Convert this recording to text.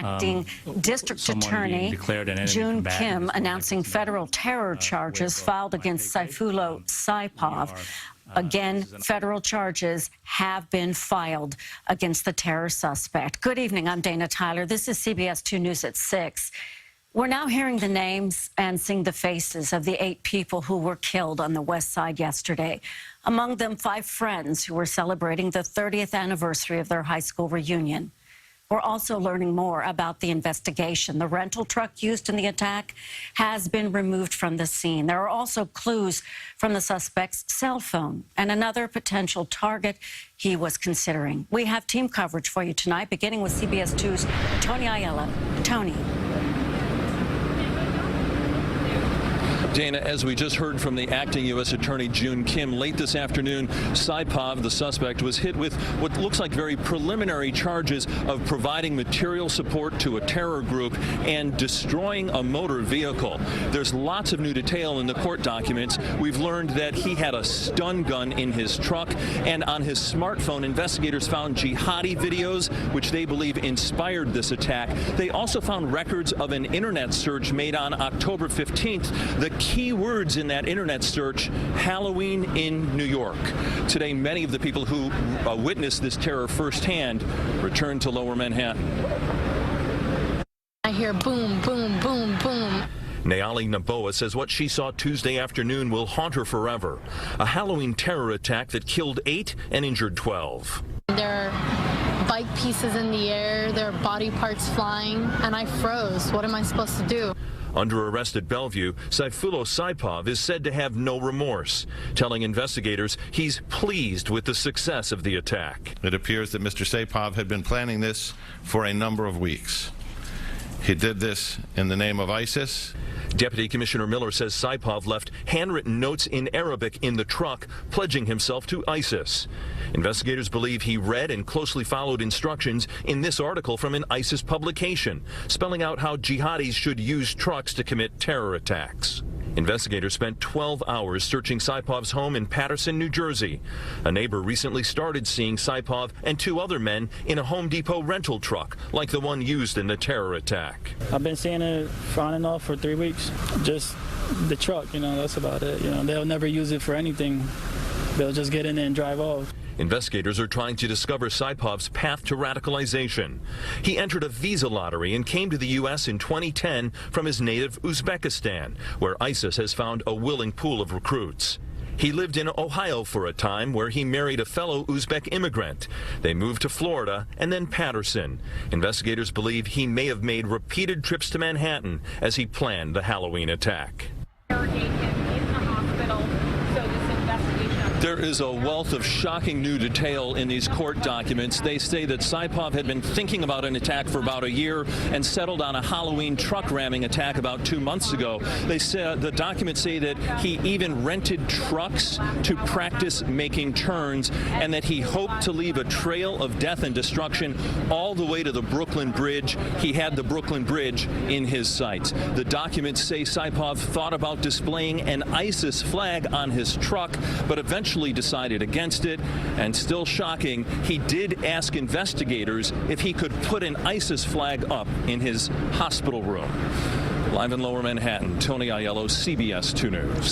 acting district attorney June Kim announcing federal terror charges filed against Aiello Saipov. Again, federal charges have been filed against the terror suspect. Good evening. I'm Dana Tyler. This is CBS 2 News at 6. We're now hearing the names and seeing the faces of the 8 people who were killed on the West Side yesterday. Among them, 5 friends who were celebrating the 30th anniversary of their high school reunion. We're also learning more about the investigation. The rental truck used in the attack has been removed from the scene. There are also clues from the suspect's cell phone and another potential target he was considering. We have team coverage for you tonight, beginning with CBS 2's Tony Aiello. Tony. Dana, as we just heard from the acting U.S. Attorney June Kim, late this afternoon, Saipov, the suspect, was hit with what looks like very preliminary charges of providing material support to a terror group and destroying a motor vehicle. There's lots of new detail in the court documents. We've learned that he had a stun gun in his truck, and on his smartphone, investigators found jihadi videos, which they believe inspired this attack. They also found records of an internet search made on October 15th. The key words in that internet search: Halloween in New York. Today, many of the people who witnessed this terror firsthand returned to Lower Manhattan. I hear boom, boom, boom, boom. Nayali Naboa says what she saw Tuesday afternoon will haunt her forever. A Halloween terror attack that killed 8 and injured 12. There are bike pieces in the air, there are body parts flying, and I froze. What am I supposed to do? Under arrest at Bellevue, Aiello Saipov is said to have no remorse, telling investigators he's pleased with the success of the attack. It appears that Mr. Saipov had been planning this for a number of weeks. He did this in the name of ISIS. Deputy Commissioner Miller says Saipov left handwritten notes in Arabic in the truck, pledging himself to ISIS. Investigators believe he read and closely followed instructions in this article from an ISIS publication, spelling out how jihadis should use trucks to commit terror attacks. Investigators spent 12 hours searching Saipov's home in Paterson, New Jersey. A neighbor recently started seeing Saipov and 2 other men in a Home Depot rental truck, like the one used in the terror attack. I've been seeing it on and off for 3 weeks. Just the truck, that's about it. They'll never use it for anything. They'll just get in there and drive off. Investigators are trying to discover Saipov's path to radicalization. He entered a visa lottery and came to the U.S. in 2010 from his native Uzbekistan, where ISIS has found a willing pool of recruits. He lived in Ohio for a time, where he married a fellow Uzbek immigrant. They moved to Florida and then Paterson. Investigators believe he may have made repeated trips to Manhattan as he planned the Halloween attack. There is a wealth of shocking new detail in these court documents. They say that Saipov had been thinking about an attack for about a year and settled on a Halloween truck ramming attack about 2 months ago. They said the documents say that he even rented trucks to practice making turns, and that he hoped to leave a trail of death and destruction all the way to the Brooklyn Bridge. He had the Brooklyn Bridge in his sights. The documents say Saipov thought about displaying an ISIS flag on his truck, but eventually decided against it. And still shocking, he did ask investigators if he could put an ISIS flag up in his hospital room. Live in Lower Manhattan, Tony Aiello, CBS 2 News.